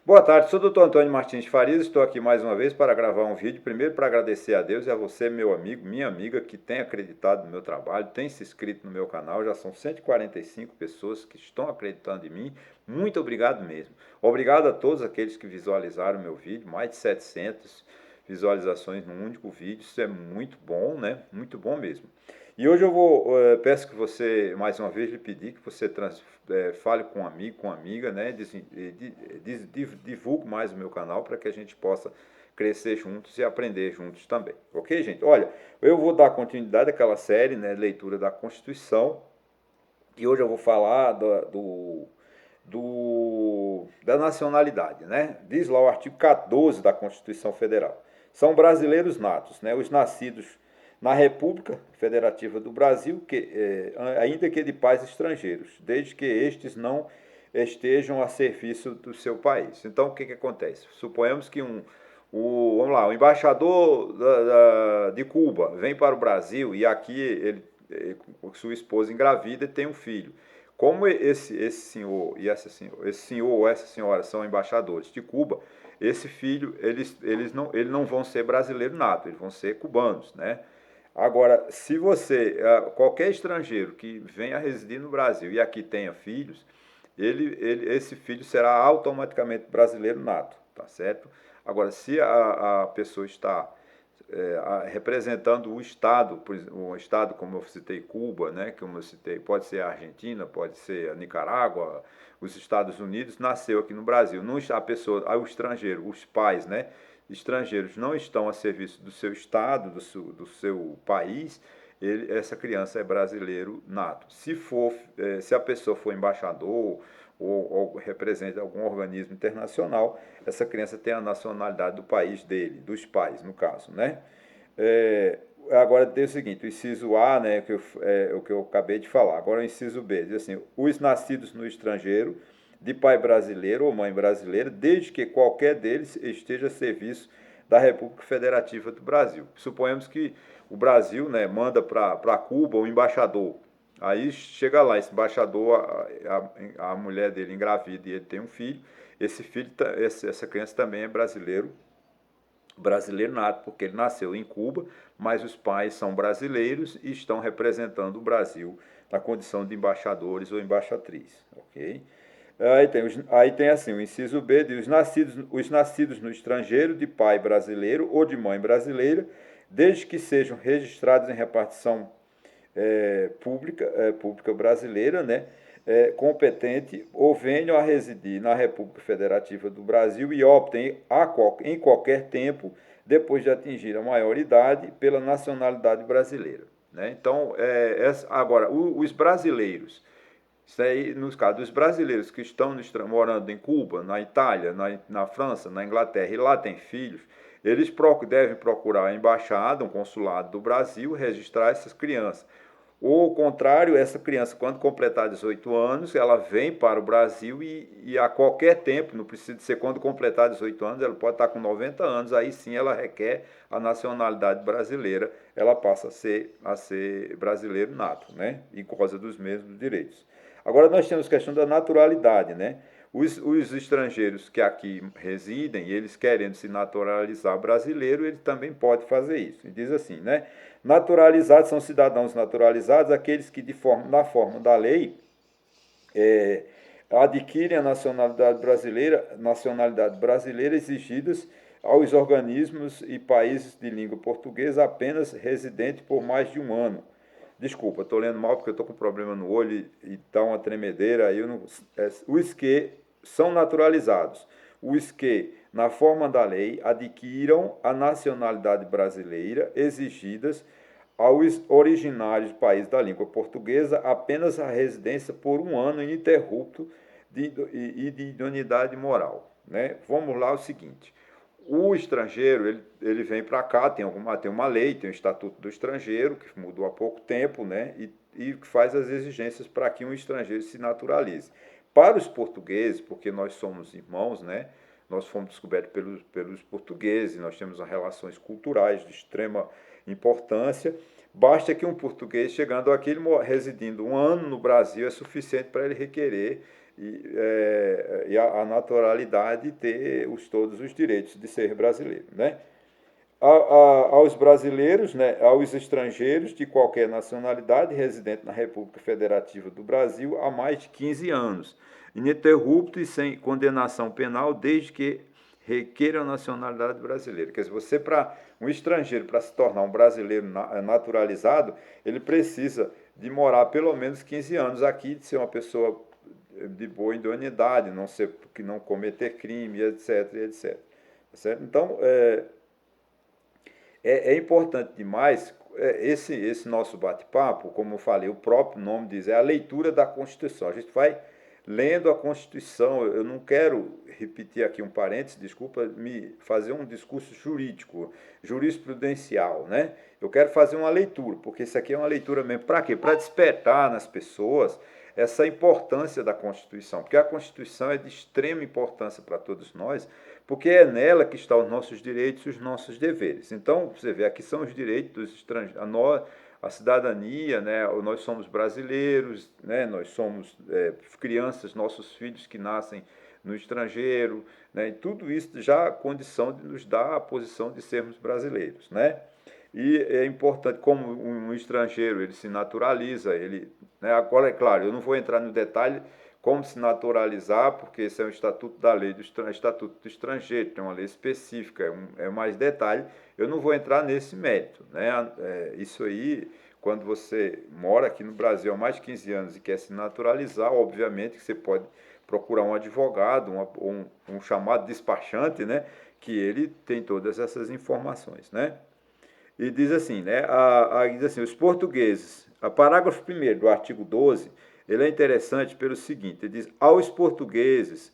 Boa tarde, sou o Dr. Antônio Martins de Farias, estou aqui mais uma vez para gravar um vídeo, primeiro para agradecer a Deus e a você, meu amigo, minha amiga, que tem acreditado no meu trabalho, tem se inscrito no meu canal, já são 145 pessoas que estão acreditando em mim, muito obrigado mesmo. Obrigado a todos aqueles que visualizaram o meu vídeo, mais de 700 visualizações num único vídeo, isso é muito bom, né? Muito bom mesmo. E hoje peço que você, mais uma vez, lhe pedir que você fale com um amigo, com uma amiga, né? Divulgue mais o meu canal para que a gente possa crescer juntos e aprender juntos também. Ok, gente? Olha, eu vou dar continuidade àquela série, né? Leitura da Constituição. E hoje eu vou falar da nacionalidade, né? Diz lá o artigo 14 da Constituição Federal. São brasileiros natos, né? Os nascidos na República Federativa do Brasil, ainda que de pais estrangeiros, desde que estes não estejam a serviço do seu país. Então, o que acontece? Suponhamos que vamos lá, o embaixador de Cuba vem para o Brasil e aqui sua esposa engravida e tem um filho. Como esse senhor e esse senhor ou essa senhora são embaixadores de Cuba, esse filho, eles não vão ser brasileiro nato, eles vão ser cubanos, né? Agora, se qualquer estrangeiro que venha residir no Brasil e aqui tenha filhos, esse filho será automaticamente brasileiro nato, tá certo? Agora, se a pessoa está representando o Estado, um Estado como eu citei Cuba, né, como eu citei, pode ser a Argentina, pode ser a Nicarágua, os Estados Unidos, nasceu aqui no Brasil. Não, a pessoa, o estrangeiro, os pais, né, estrangeiros não estão a serviço do seu Estado, do seu país, essa criança é brasileiro nato. Se a pessoa for embaixador ou representa algum organismo internacional, essa criança tem a nacionalidade do país dele, dos pais, no caso, né? Agora tem o seguinte, o inciso A, né, o que eu acabei de falar. Agora o inciso B, diz assim, os nascidos no estrangeiro, de pai brasileiro ou mãe brasileira, desde que qualquer deles esteja a serviço da República Federativa do Brasil. Suponhamos que o Brasil, né, manda para Cuba o embaixador. Aí chega lá, esse embaixador, a mulher dele engravida e ele tem um filho. Essa criança também é brasileiro nato, porque ele nasceu em Cuba, mas os pais são brasileiros e estão representando o Brasil na condição de embaixadores ou embaixatriz, ok? Aí tem assim, o inciso B diz, os nascidos no estrangeiro de pai brasileiro ou de mãe brasileira, desde que sejam registrados em repartição pública brasileira, né, competente, ou venham a residir na República Federativa do Brasil e optem em qualquer tempo, depois de atingir a maioridade, pela nacionalidade brasileira. Né? Então, agora, os brasileiros, isso aí, nos casos dos brasileiros que estão morando em Cuba, na Itália, na França, na Inglaterra e lá têm filhos, eles devem procurar a embaixada, um consulado do Brasil, registrar essas crianças. Ou ao contrário, essa criança, quando completar 18 anos, ela vem para o Brasil e a qualquer tempo, não precisa ser quando completar 18 anos, ela pode estar com 90 anos, aí sim ela requer a nacionalidade brasileira, ela passa a ser brasileiro nato, né? E goza dos mesmos direitos. Agora nós temos a questão da naturalidade, né? Os estrangeiros que aqui residem, eles querendo se naturalizar brasileiro, ele também pode fazer isso. E diz assim, né? Naturalizados são cidadãos naturalizados aqueles que, na forma da lei, adquirem a nacionalidade brasileira exigidas aos organismos e países de língua portuguesa apenas residentes por mais de um ano. Desculpa, estou lendo mal porque eu estou com problema no olho e dá uma tremedeira. Aí os que são naturalizados, os que, na forma da lei, adquiram a nacionalidade brasileira exigidas aos originários do país da língua portuguesa apenas a residência por um ano ininterrupto de idoneidade moral. Né? Vamos lá, o seguinte. O estrangeiro, ele vem para cá, tem uma lei, tem o Estatuto do Estrangeiro, que mudou há pouco tempo, né? E faz as exigências para que um estrangeiro se naturalize. Para os portugueses, porque nós somos irmãos, né? Nós fomos descobertos pelos portugueses, nós temos relações culturais de extrema importância. Basta que um português chegando aqui, residindo um ano no Brasil, é suficiente para ele requerer e a naturalidade ter todos os direitos de ser brasileiro, né? Aos brasileiros, né, aos estrangeiros de qualquer nacionalidade residente na República Federativa do Brasil há mais de 15 anos, ininterrupto e sem condenação penal, desde que requeira a nacionalidade brasileira. Quer dizer, você, para um estrangeiro, para se tornar um brasileiro naturalizado, ele precisa de morar pelo menos 15 anos aqui, de ser uma pessoa de boa idoneidade, que não cometer crime, etc, etc. Certo? Então, é importante demais esse nosso bate-papo, como eu falei, o próprio nome diz, é a leitura da Constituição. A gente vai lendo a Constituição. Eu não quero repetir aqui um parênteses, desculpa, me fazer um discurso jurídico, jurisprudencial, né? Eu quero fazer uma leitura, porque isso aqui é uma leitura mesmo. Para quê? Para despertar nas pessoas essa importância da Constituição, porque a Constituição é de extrema importância para todos nós, porque é nela que estão os nossos direitos e os nossos deveres. Então, você vê, aqui são os direitos dos estrangeiros, a cidadania, né? Nós somos brasileiros, né? Nós somos crianças, nossos filhos que nascem no estrangeiro, né? E tudo isso já a condição de nos dar a posição de sermos brasileiros, né? E é importante, como um estrangeiro ele se naturaliza, né? Agora, é claro, eu não vou entrar no detalhe como se naturalizar, porque esse é um estatuto da lei Estatuto do Estrangeiro, tem uma lei específica, é mais detalhe. Eu não vou entrar nesse mérito, né? Isso aí, quando você mora aqui no Brasil há mais de 15 anos e quer se naturalizar, obviamente que você pode procurar um advogado, um chamado despachante, né? Que ele tem todas essas informações, né? E diz assim, né? Diz assim, os portugueses, a parágrafo 1º do artigo 12, ele é interessante pelo seguinte, ele diz, aos portugueses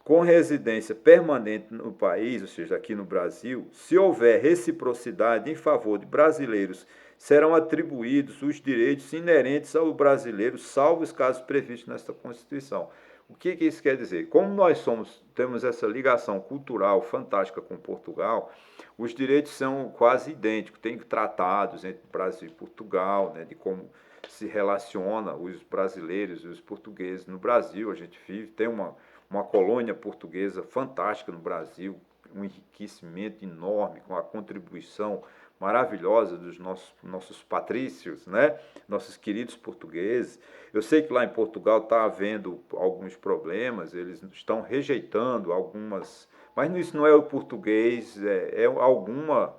com residência permanente no país, ou seja, aqui no Brasil, se houver reciprocidade em favor de brasileiros, serão atribuídos os direitos inerentes ao brasileiro, salvo os casos previstos nesta Constituição. O que isso quer dizer? Como nós temos essa ligação cultural fantástica com Portugal, os direitos são quase idênticos, tem tratados entre Brasil e Portugal, né, de como se relaciona os brasileiros e os portugueses no Brasil. A gente tem uma colônia portuguesa fantástica no Brasil, um enriquecimento enorme, com a contribuição maravilhosa dos nossos patrícios, né? Nossos queridos portugueses. Eu sei que lá em Portugal está havendo alguns problemas, eles estão rejeitando algumas, mas isso não é o português, é alguma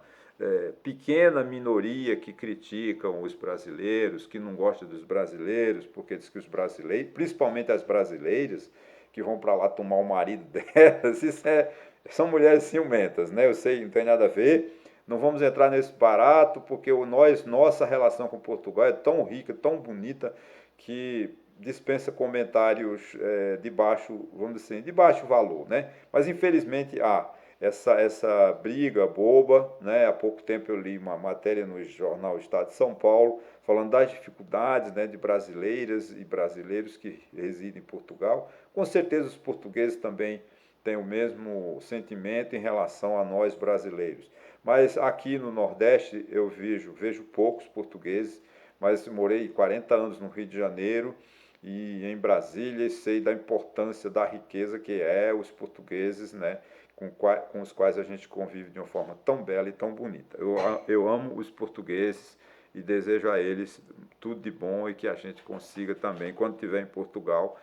pequena minoria que criticam os brasileiros, que não gosta dos brasileiros, porque diz que os brasileiros, principalmente as brasileiras, que vão para lá tomar o marido delas, são mulheres ciumentas, né? Eu sei, não tem nada a ver. Não vamos entrar nesse barato, porque nossa relação com Portugal é tão rica, tão bonita, que dispensa comentários de baixo, vamos dizer assim, de baixo valor, né? Mas infelizmente há essa briga boba, né? Há pouco tempo eu li uma matéria no jornal Estado de São Paulo, falando das dificuldades, né, de brasileiras e brasileiros que residem em Portugal. Com certeza os portugueses também têm o mesmo sentimento em relação a nós brasileiros. Mas aqui no Nordeste eu vejo poucos portugueses, mas morei 40 anos no Rio de Janeiro e em Brasília, e sei da importância da riqueza que é os portugueses, né, com os quais a gente convive de uma forma tão bela e tão bonita. Eu amo os portugueses e desejo a eles tudo de bom, e que a gente consiga também, quando estiver em Portugal,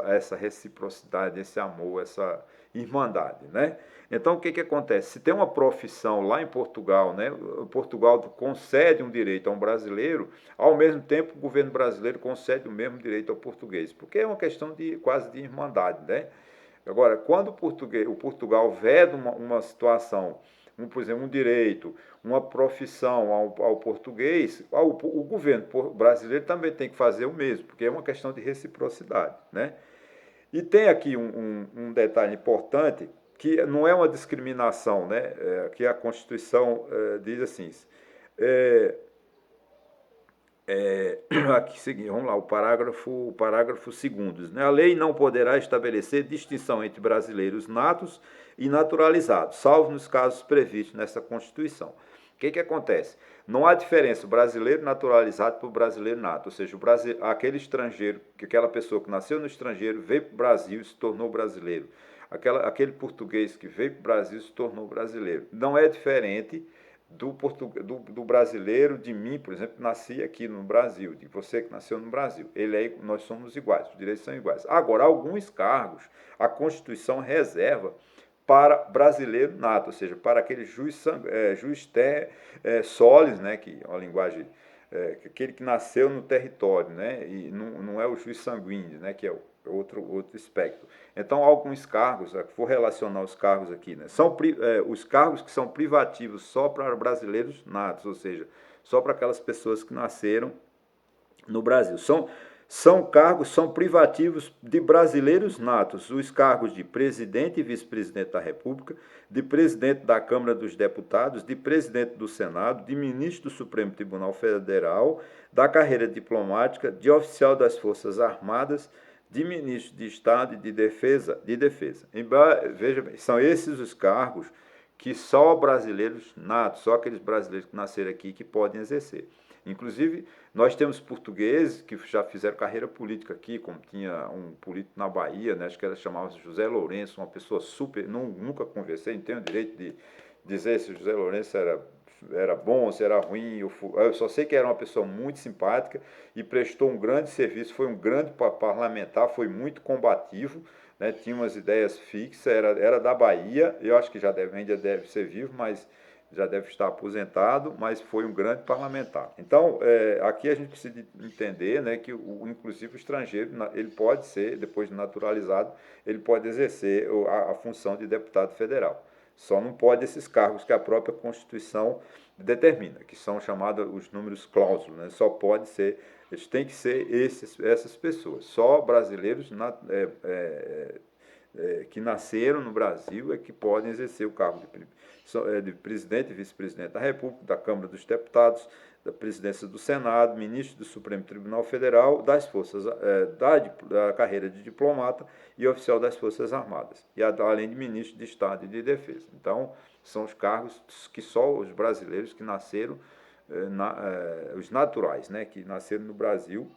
essa reciprocidade, esse amor, essa irmandade, né? Então, o que acontece? Se tem uma profissão lá em Portugal, né? Portugal concede um direito a um brasileiro, ao mesmo tempo o governo brasileiro concede o mesmo direito ao português, porque é uma questão quase de irmandade, né? Agora, quando o Portugal veda uma situação, por exemplo, um direito, uma profissão ao português, o governo brasileiro também tem que fazer o mesmo, porque é uma questão de reciprocidade, né? E tem aqui um detalhe importante, que não é uma discriminação, né? Que a Constituição diz assim, aqui, seguinte, vamos lá, o parágrafo 2º, né? A lei não poderá estabelecer distinção entre brasileiros natos e naturalizados, salvo nos casos previstos nessa Constituição. que acontece? Não há diferença o brasileiro naturalizado para o brasileiro nato, ou seja, aquele estrangeiro, aquela pessoa que nasceu no estrangeiro, veio para o Brasil e se tornou brasileiro. Aquele português que veio para o Brasil se tornou brasileiro. Não é diferente do brasileiro, de mim, por exemplo, que nasci aqui no Brasil, de você que nasceu no Brasil. Nós somos iguais, os direitos são iguais. Agora, alguns cargos, a Constituição reserva para brasileiro nato, ou seja, para aquele juiz solis, né, que é uma linguagem, aquele que nasceu no território, né, e não é o juiz sanguíneo, né, que é outro espectro. Então, alguns cargos, vou relacionar os cargos aqui, né, são os cargos que são privativos só para brasileiros natos, ou seja, só para aquelas pessoas que nasceram no Brasil. São privativos de brasileiros natos, os cargos de presidente e vice-presidente da República, de presidente da Câmara dos Deputados, de presidente do Senado, de ministro do Supremo Tribunal Federal, da carreira diplomática, de oficial das Forças Armadas, de ministro de Estado e de Defesa. Veja bem, são esses os cargos que só brasileiros natos, só aqueles brasileiros que nasceram aqui que podem exercer. Inclusive, nós temos portugueses que já fizeram carreira política aqui, como tinha um político na Bahia, né, acho que era chamado José Lourenço, uma pessoa super, nunca conversei, não tenho o direito de dizer se o José Lourenço era bom, se era ruim, eu só sei que era uma pessoa muito simpática e prestou um grande serviço, foi um grande parlamentar, foi muito combativo, né, tinha umas ideias fixas, era da Bahia, eu acho que ainda deve ser vivo, mas já deve estar aposentado, mas foi um grande parlamentar. Então, aqui a gente precisa entender, né, que inclusive o estrangeiro, ele pode ser, depois de naturalizado, ele pode exercer a função de deputado federal. Só não pode esses cargos que a própria Constituição determina, que são chamados os números clausos, né? Só pode ser, eles têm que ser essas pessoas. Só brasileiros que nasceram no Brasil é que podem exercer o cargo de presidente e vice-presidente da República, da Câmara dos Deputados, da presidência do Senado, ministro do Supremo Tribunal Federal, das forças, da carreira de diplomata e oficial das Forças Armadas, e além de ministro de Estado e de Defesa. Então, são os cargos que só os brasileiros que nasceram, os naturais, né, que nasceram no Brasil,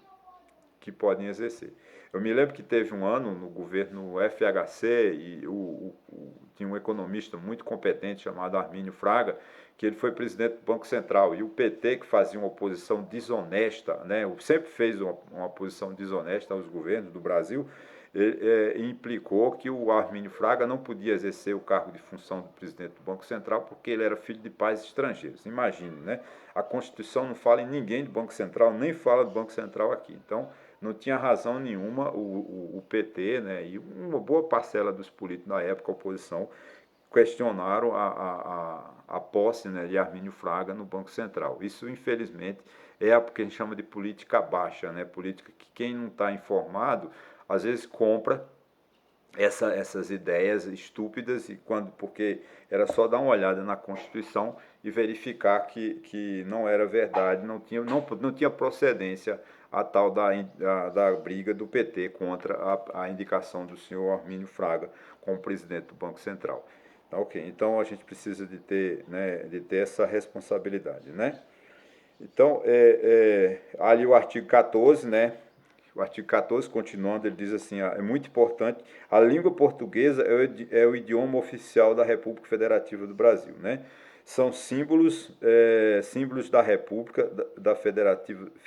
que podem exercer. Eu me lembro que teve um ano no governo FHC e tinha um economista muito competente chamado Armínio Fraga, que ele foi presidente do Banco Central, e o PT, que fazia uma oposição desonesta, né, sempre fez uma oposição desonesta aos governos do Brasil, implicou que o Armínio Fraga não podia exercer o cargo de função do presidente do Banco Central porque ele era filho de pais estrangeiros. Imagine, né? A Constituição não fala em ninguém do Banco Central, nem fala do Banco Central aqui. Então, não tinha razão nenhuma o PT, né, e uma boa parcela dos políticos na época, a oposição, questionaram a posse, né, de Armínio Fraga no Banco Central. Isso, infelizmente, é o que a gente chama de política baixa, né, política que quem não está informado, às vezes compra essas ideias estúpidas, porque era só dar uma olhada na Constituição e verificar que não era verdade, não tinha procedência a tal da briga do PT contra a indicação do senhor Armínio Fraga como presidente do Banco Central. Ok, então a gente precisa de ter essa responsabilidade, né? Então, ali o artigo 14, né? O artigo 14, continuando, ele diz assim, é muito importante, a língua portuguesa é o idioma oficial da República Federativa do Brasil, né? São símbolos da República,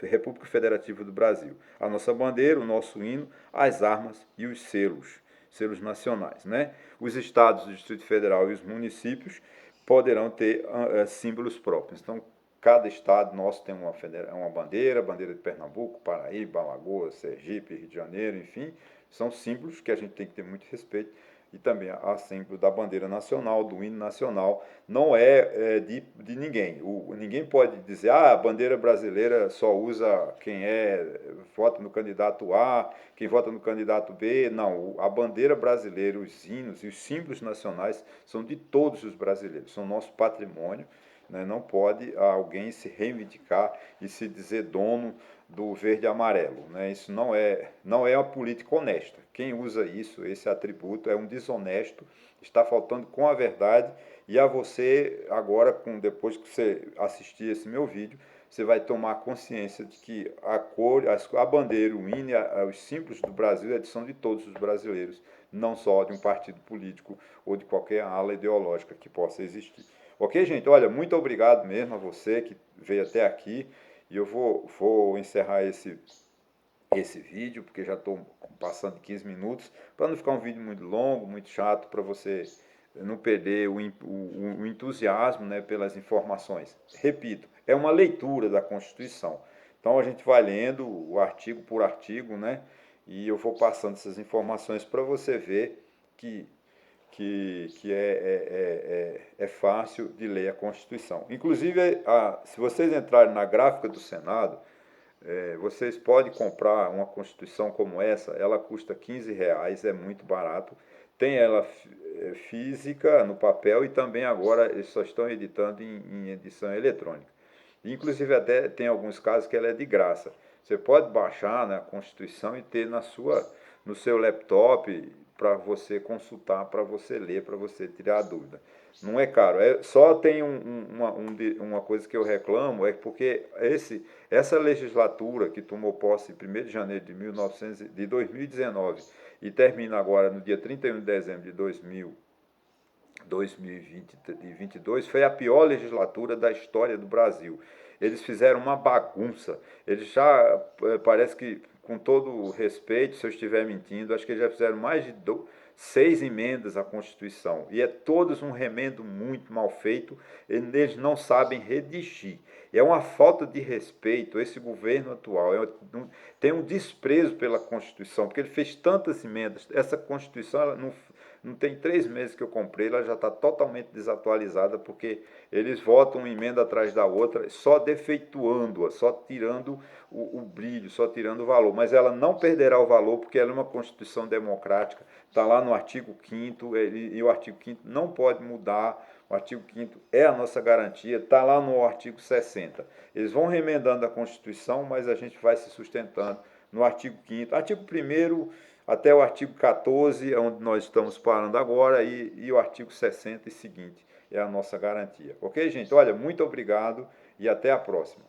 República Federativa do Brasil. A nossa bandeira, o nosso hino, as armas e os selos nacionais, né? Os estados, o Distrito Federal e os municípios poderão ter símbolos próprios. Então, cada estado nosso tem uma bandeira, bandeira de Pernambuco, Paraíba, Alagoas, Sergipe, Rio de Janeiro, enfim, são símbolos que a gente tem que ter muito respeito. E também a símbolo da bandeira nacional, do hino nacional, não é de ninguém. Ninguém pode dizer, a bandeira brasileira só usa quem vota no candidato A, quem vota no candidato B. Não, a bandeira brasileira, os hinos e os símbolos nacionais são de todos os brasileiros, são nosso patrimônio. né? Não pode alguém se reivindicar e se dizer dono do verde e amarelo, né? Isso não é uma política honesta. Quem usa isso, esse atributo, é um desonesto, está faltando com a verdade. E a você, agora, depois que você assistir esse meu vídeo, você vai tomar consciência de que a cor, a bandeira, o hino, os símbolos do Brasil são de todos os brasileiros, não só de um partido político ou de qualquer ala ideológica que possa existir. Ok, gente? Olha, muito obrigado mesmo a você que veio até aqui. E eu vou encerrar esse vídeo, porque já estou passando de 15 minutos, para não ficar um vídeo muito longo, muito chato, para você não perder o entusiasmo, né, pelas informações. Repito, é uma leitura da Constituição. Então a gente vai lendo o artigo por artigo, né, e eu vou passando essas informações para você ver que é fácil de ler a Constituição. Inclusive, se vocês entrarem na gráfica do Senado, vocês podem comprar uma Constituição como ela custa R$ 15, é muito barato. Tem ela física, no papel, e também agora eles só estão editando em edição eletrônica. Inclusive até tem alguns casos que ela é de graça. Você pode baixar, né, a Constituição e ter no seu laptop para você consultar, para você ler, para você tirar a dúvida. Não é caro. Só tem uma coisa que eu reclamo, é porque essa legislatura que tomou posse em 1º de janeiro de 2019 e termina agora no dia 31 de dezembro de 2022, foi a pior legislatura da história do Brasil. Eles fizeram uma bagunça. Eles já, parece que, com todo o respeito, se eu estiver mentindo, acho que eles já fizeram mais de 6 emendas à Constituição. E é todos um remendo muito mal feito. Eles não sabem redigir. É uma falta de respeito. Esse governo atual tem um desprezo pela Constituição, porque ele fez tantas emendas. Essa Constituição, ela não tem 3 meses que eu comprei, ela já está totalmente desatualizada, porque eles votam uma emenda atrás da outra, só defeituando-a, só tirando o brilho, só tirando o valor. Mas ela não perderá o valor, porque ela é uma Constituição democrática, está lá no artigo 5º, e o artigo 5º não pode mudar. O artigo 5º é a nossa garantia, está lá no artigo 60. Eles vão remendando a Constituição, mas a gente vai se sustentando no artigo 5º. Artigo 1º até o artigo 14, onde nós estamos parando agora, e o artigo 60 e seguinte é a nossa garantia. Ok, gente? Olha, muito obrigado e até a próxima.